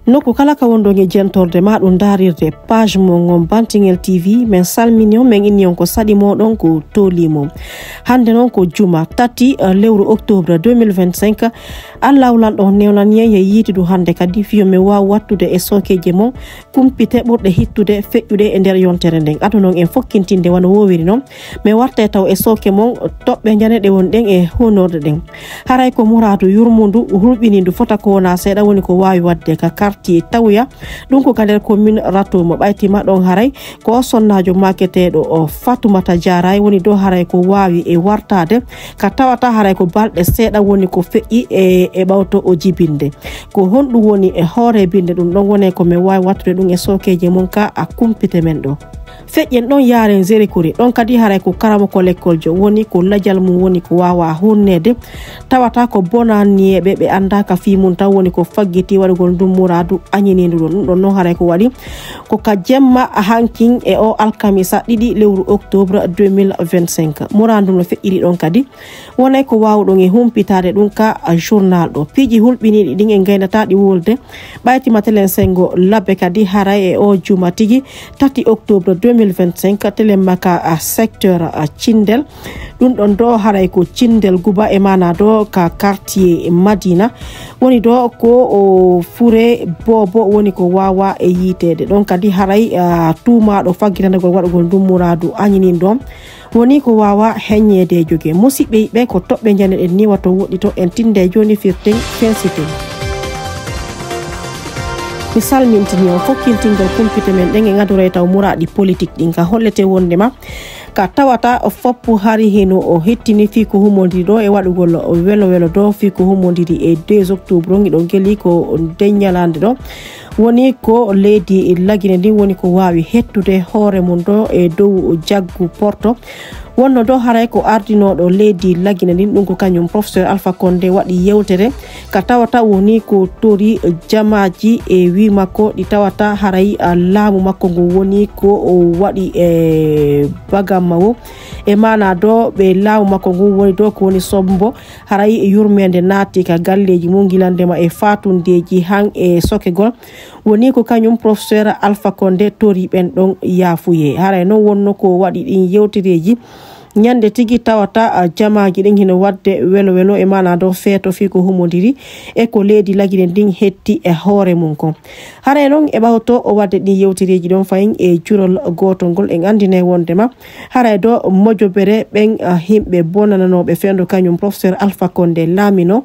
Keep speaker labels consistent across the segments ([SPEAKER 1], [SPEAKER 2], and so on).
[SPEAKER 1] noko kala ka wondo nge jentorde ma ɗum darirde page mo ngon Bantingel TV men salmini men inni on ko sadi modon ko tolimo hande non ko juma tati lewru octobre 2025 Allah ulanɗo newnan ye yiti du hande kadi fiyo me wa wattude e sokeje mon kumpite ɓurde hittude feƴƴude e nder yontere nden adunon en fokkintinde wano wowiri non me warte taw e soke mon toɓɓe janede won ɗen e honorde ɗen haray ko muradu yurmundu hulɓinindu fota ko wona seeɗa woni ko wawi wadde ka quartier tawya ɗum ko kander commune rato mo ɓaytima ɗon haray ko sonnajo maketeɗo o Fatoumata Diarra woni do haray ko wawi e wartade ka tawata haray ko balɗe seeɗa woni ko feƴƴi e ɓawto o jibinde ko honɗum woni e hoore binde ɗum ɗon wone ko min wawi wattude ɗum e sokeje mon ka a kumpite men ɗo feƴƴen ɗon yaren zérikuri ɗon kadi haray ko karama ko l'école jo woni ko lajal mum woni ko wawa hunnede tawata ko bonaniyeɓe ɓe andaka fimum taw woni ko faggiti waɗugol ndum muradu añinindu ɗon ɗum ɗon noon haray ko waɗi ko ka jemma hankin e o alkamisa 2 lewru octobre 2025 murandu no feƴƴiri ɗon kadi wonay ko wawɗon e humpitade ɗum ka journal ɗo piiji hulɓiniɗi ɗin e gaynata ɗi wolde ɓaytima telen sengo labbe kadi haray e o juma tigi 3 octobre 2025 telen maka secteur Cindel ɗum ɗon do haray ko Cindel guba e mana do ka quartier Madina woni do ko o fure bobo woni ko wawa e yitede ɗon kadi haray tumaɗo faggitandegol waɗugol ndum muradu añinin ɗon woni ko wawa heññede jogue musidɓe ɓe ko toɓɓe janeɗen ni wato woɗɗi to en tinde joni firten fensite mi salmintini on fokkintingal kumpite men ɗen e gadore taw muraɗi politique ɗin ka hollete wondema ka tawata foppu hari heno o hettini fi ko humodiri ɗo e waɗugol welo do fi ko humodiri e 2 octobre ɗon geli ko deññalande ɗo woni ko leydi lagine ndin woni ko wawi hettude hoore mum ɗo e dow jaggu porto wonno do haray ko ardinoɗo leydi lagine ndin ɗum ko kañum professeur Alpha Condé waɗi yewtere ka tawata woni ko tori jamaji e wi makko ɗi tawata haray laamu makko ngo woni ko o waɗi e bagammawo e mana do ɓe laamu makko ngu woni do ko woni sombo haray yurmede naati ka galleji mum gilandema e fatundeji han e sokegol woni ko kañum professeur Alpha Condé tori ɓen ɗon yafuye haray noon wonno ko waɗi ɗin yewtereji ñande tigi tawata jamaji ɗin hino wadde welo e mana do feeto fi ko humodiri e ko leydi lagine ndin hetti e hoore mum ko haray noon e ɓawto o wadde ɗin yewtereji ɗon fayin e jurol gotolngol en andine wondema haray do mojobere ɓen himɓe bonananoɓe fendo kañum professeur Alpha Condé laamino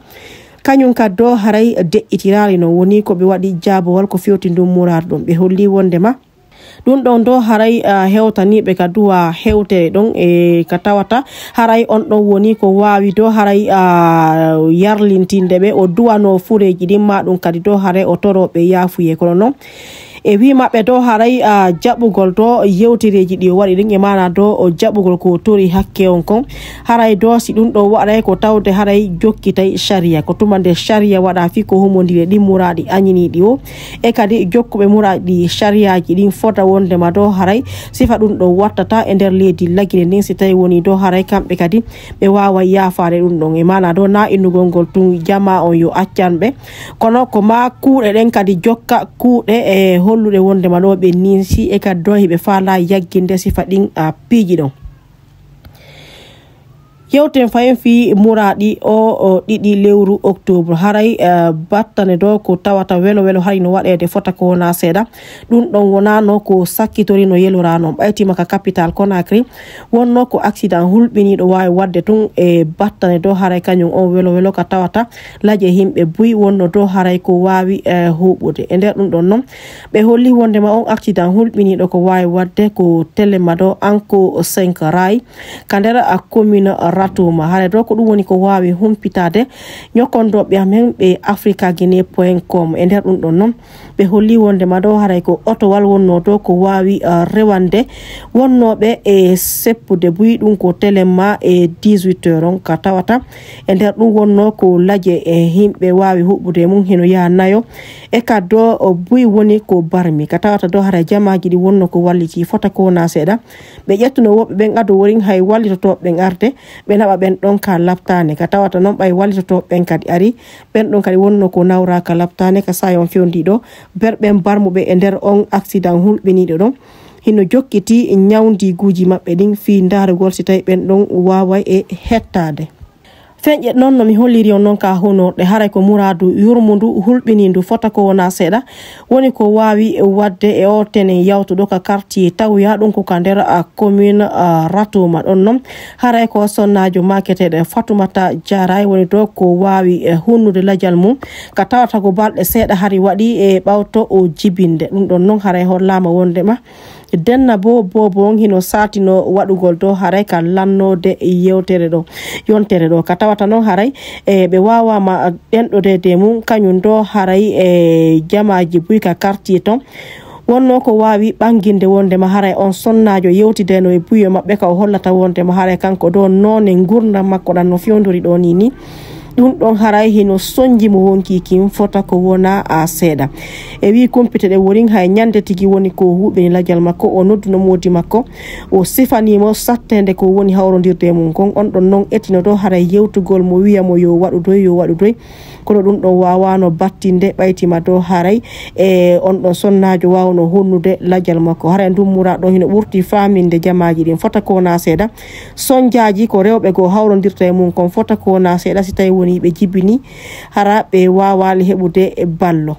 [SPEAKER 1] kañum kaddo haray de'itirali no woni ko ɓe waɗi jaabowal ko fewti ndum muradu ɗon ɓe holli wondema ɗum ɗon do haray hewtaniɓe ka duwa hewtere ɗon e ka tawata haray on ɗon woni ko wawi do haray yarlintinde ɓe o duwano fureji ɗin ma ɗum kadi do haray o toroɓe yafuye kono noon e wi maɓɓe do haray jaɓugol do yewtereji ɗi o waɗi ɗin e mana do o jaɓugol ko tori hakke on kon haray do si ɗum ɗo waɗay ko tawde haray jokkitay sharia ko tumande sharia waɗa fi ko humodire ɗin muraɗi añiniɗi o e kadi jokkuɓe muraɗi shariaji ɗin fota wondema do haray sifa ɗum ɗo wattata e nder leydi lagine ndin si tawi woni do haray kamɓe kadi ɓe wawa yafare ɗum ɗon e mana do na innugol ngol tun jama on yo accanɓe kono ko ma kuuɗe ɗen kadi jokka kuuɗe e hollude wondema ɗo ɓe ninsi e kadi do hiɓe faala yagginde sifa ɗin piiji ɗon yewten fayin fi muraɗi o 2 lewru octobre haray battane do ko tawata welo hay no waɗede fota ko wona seeɗa ɗum ɗon wonano ko sakkitori no yelorano ɓaytima ka capital Conakry wonno ko accident hulɓiniɗo wawi wadde tun e battane do haray kañum on welo ka tawata laje himɓe buy wonno do haray ko wawi huɓude e nder ɗum ɗon noon ɓe holli wondema on accident hulɓiniɗo ko wawi wadde ko telema do anko 5 ray ka nder commune ratuma haray do ko ɗum woni ko wawi humpitade ñokkondoɓe amen ɓe africaguinée.com e nder ɗum ɗon noon ɓe holli wondema do haray ko otowal wonno do ko wawi rewande wonnoɓe e seppude buy ɗum ko telemma e 18h on ka tawata e nder ɗum wonno ko laje e himɓe wawi huɓɓude mum heno yaha nayo e kaddo buy woni ko barmi ka tawata do haray jamaji ɗi wonno ko walliti fota ko wona seeɗa ɓe ƴettuno woɓɓe ɓen adu worin hay wallitotoɓe ɓen arde ɓe ɓe naɓa ɓen ɗon ka laptane ka tawata noon ɓay wallitoto ɓen kadi ari ɓen ɗon kadi wonno ko nawraka laptane ka sayon fewdiɗo berɓen barmuɓe e nder on accident hulɓiniɗo ɗon hino jokkiti ñawdiguji maɓɓe ɗin fi darugol si tawi ɓen ɗon waway e hettade feƴƴe noon no mi holliri on noon ka honorɗe haray ko muradu yurmundu hulɓinindu fota ko wona seeɗa woni ko wawi wadde e o tene yawtuɗo ka quartier tawya ɗum ko ka nder commune ratuma ɗon noon haray ko sonnajo maketeɗe Fatoumata Diarra woni to ko wawi hunnude ladial mum ka tawata ko balɗe seeɗa hari waɗi e ɓawto o jibinde ɗum ɗon noon haray hollama wondema denna bobo on hino satino waɗugol do haray ka lannode yewtere ɗo yontere ɗo ka tawata noon haray ɓe wawama ɗenɗodede mum kañum do haray jamaji buyka quartier ton wonno ko wawi ɓanginde wondema haray on sonnajo yewtideno e buyo maɓɓe ka o hollata wondema haray kanko do none gurdam makko ɗan no fewdori ɗo ni ɗum ɗon haray hino sonji mo wonkikin fota ko wona a seeɗa e wi compite ɗe worin hay ñande tigi woni ko huɓeni ladial makko o nodduno modi makko o sifanimo sattede ko woni hawrodirde mum kon on ɗon noon ettino ɗo haray yewtugol mo wiyamo yo waɗu doy kono ɗum ɗon wawano battinde ɓaytima dow haray e on ɗon sonnajo wawno honnude ladial makko haray dummura ɗon hino ɓurti faminde jamaji ɗin fota ko wona seeɗa sonjaji ko rewɓe go hawrodirta e mum kon fota ko wona seeɗa si tawi woni ɓe jibini hara ɓe wawali heɓude ballo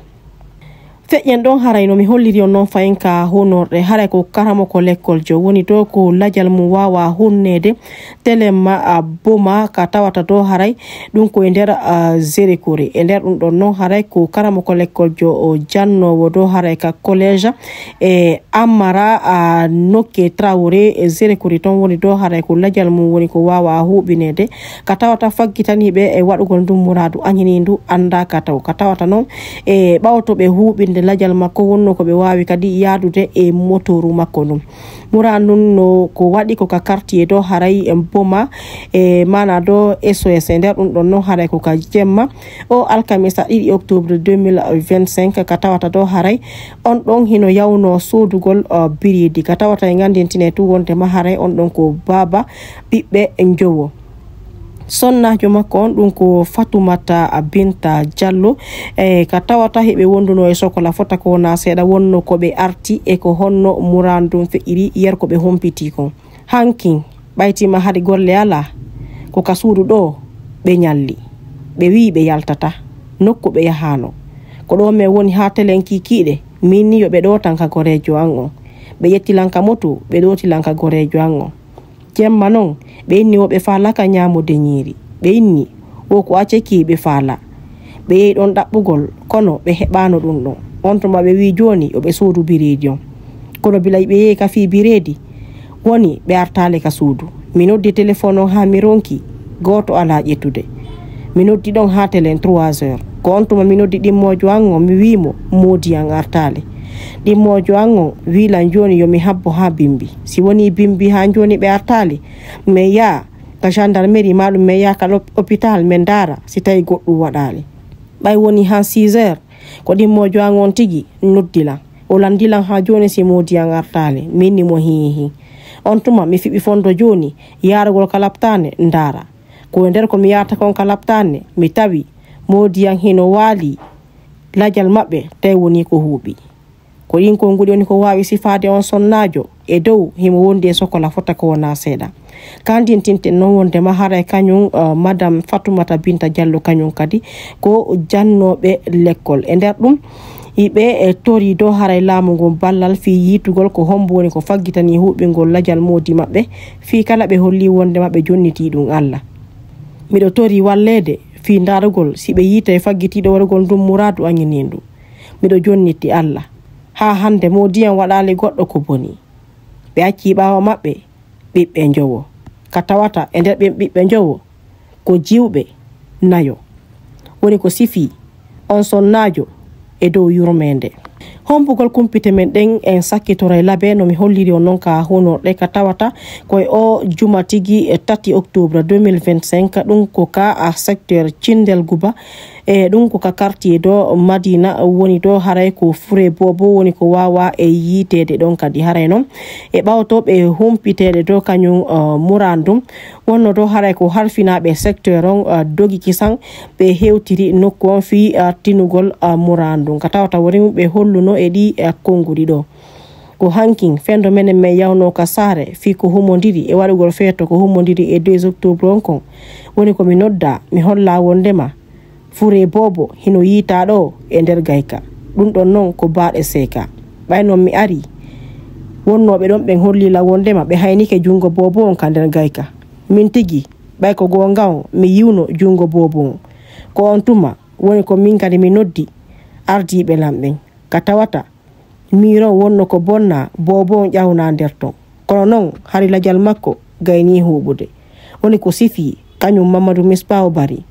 [SPEAKER 1] feƴƴen ɗon haray no mi holliri on noon fayin ka honorɗe haray ko karamo ko l'école jo woni to ko ladial mum wawa hunnede telemma boma ka tawata do haray ɗum ko e nder zérikori e nder ɗum ɗon noon haray ko karamo ko l'école jo o jannowo do haray ka collège e Amara Nokke Traoré e zérikori ton woni do haray ko ladial mum woni ko wawa huɓinede ka tawata faggitaniɓe e waɗugol ndum muradu añini ndu anda ka tawata noon e ɓawtoɓe huɓinde ladial makko wonno ko ɓe wawi kadi yadude e motoru makko ɗum mura nun no ko waɗi ko ka quartier do haray en boma e mana do SOS e nder ɗum ɗon noon haray ko ka jemma o alkamisa 2 octobre 2025 ka tawata do haray on ɗon hino yawno sodugol biridi ka tawata e gandintine tu wondema haray on ɗon ko baba ɓiɓɓe jowo sonnajo makko on ɗum ko Fatoumata Binta Diallo ka tawata heɓe wonduno e sokola fota ko wona seeɗa wonno ko ɓe arti e ko honno murandum feƴƴiri yer ko ɓe hompiti kon hankin ɓaytima haade golle ala ko ka suudu ɗo ɓe ñalli ɓe wi ɓe yaltata nokku ɓe yahano ko ɗo me woni ha telen kikiɗe minni yo ɓe ɗo tan ka gorejo an on ɓe yettilanka motu ɓe ɗotilanka gorejo an on jemma noon ɓe inni woɓe falaka ñamude ñiiri ɓe inni wo ko acceki ɓe faala ɓe yehi ɗon ɗaɓɓugol kono ɓe heɓano ɗum ɗon on tuma ɓe wi joni yoɓe suudu biredi on kono bila ɓe yehi ka fi biredi woni ɓe artale ka suudu mi noddi téléphone on ha mi ronki goto ala ƴettude mi noddi ɗon ha telen 3 heures ko on tuma mi noddi ɗimmojo an on mi wimo modi an artale ɗimmojo an on wilan joni yomi habbo ha bimbi si woni bimbi ha joni ɓe artali min yaa ka gendarmerie maɗum min yaa ka hôpital min dara si tawi goɗɗum waɗali ɓay woni ha 6 heures ko ɗimmojo an on tigui noddilan o landilan ha joni si modi an artali minni mo hihi on tuma mi fiɓi fondo joni yarugol ka laptane dara ko nder ko mi yata kon ka laptane mi tawi modi an hino waali ladial maɓɓe tawi woni ko huuɓi ko ɗin konguɗi woni ko wawi sifade on sonnajo e dow himo wondi e sokola fota ko wona seeɗa kandintinten noon wondema haray kañum madame Fatoumata Binta Diallo kañum kadi ko jannoɓe l'école e nder ɗum yiɓe tori do haray laamu ngon ballal fi yitugol ko hombo woni ko faggitani huɓingol ladial modi maɓɓe fi kala ɓe holli wondema ɓe jonniti ɗum Allah miɗo tori wallede fi darugol si ɓe yiita e faggitiɗo warugol ndum muradu añinindu miɗo jonniti Allah ha hande modiyan waɗali goɗɗo ko boni ɓe acci ɓawa maɓɓe ɓiɓɓe jowo ka tawata e nder ɓen ɓiɓɓe jowo ko jiwɓe nayo woni ko sifi on sonnajo e dow yurmede hompugol kumpite men ɗen en sakkitore laabe no mi holliri on noon ka honorɗe ka tawata koye o juma tigui 3 octobre 2025 ɗum ko ka a secteur Cindel Gouba e ɗum ko ka quartier do Madina woni do haray ko fure bobo woni ko wawa e yitede ɗon kadi haray noon e ɓawtoɓe humpitede do kañum murandum wonno do haray ko harfinaɓe secteur on dogi kisan ɓe hewtiri nokku on fi tinugol murandum ka tawata woni ɓe holluno e ɗi konngudi ɗo ko hankin fendo menen men yawno ka sare fi ko humodiri e waɗugol feeto ko humodiri e 2 octobre on kon woni ko mi nodda mi holla wondema fure bobo hino yita ɗo e nder gayka ɗum ɗon noon ko baaɗe seeka ɓay noon mi ari wonnoɓe ɗon ɓen hollila wondema ɓe haynike jungo bobo on ka nder gayka min tigi ɓay ko gonga on mi yiwno jungo bobo on ko on tuma woni ko min kadi mi noddi ardiɓe lamɓen ka tawata miron wonno ko bonna bobo on ƴawna nder ton kono noon hari ladial makko gayni huɓude woni ko sifi kañum Mamadou Misbahu Bari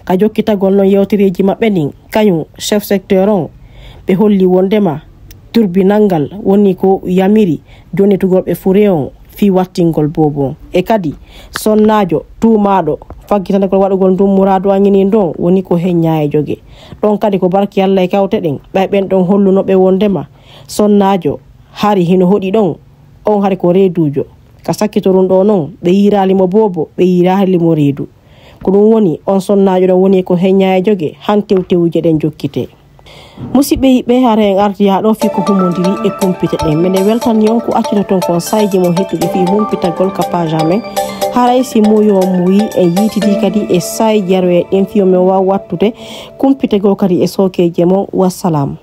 [SPEAKER 1] ka jokkitagol noon yewtereji maɓɓe nin kañum chef secteur on ɓe holli wondema turbinangal woni ko yamiri jonitugolɓe fure on fi wattingol bobo on e kadi sonnajo tumaɗo faggitanagol waɗugol ndum muradu angini ɗon woni ko heñña e jogue ɗon kadi ko barki Allah e kawte ɗen ɓay ɓen ɗon hollunoɓe wondema sonnajo hari hino hoɗi ɗon on hari ko reedujo ka sakkitorum ɗo noon ɓe yiralimo bobo ɓe yiralimo reedu ko ɗum woni on sonnajo ɗon woni ko heñña e jogue han tewtewuje ɗen jokkite musidɓe yiɓɓe hara en ardi yaɗo fi ko humodiri e kumpite ɗen mine weltanni on ko accito ton kon sayji mo hettuɗe fi humpitagol ka page amen haray si muyo muyi e yitidi kadi e say jaroe ɗen fiyo min waw wattude kumpite go kadi e sokeje mon wassalam.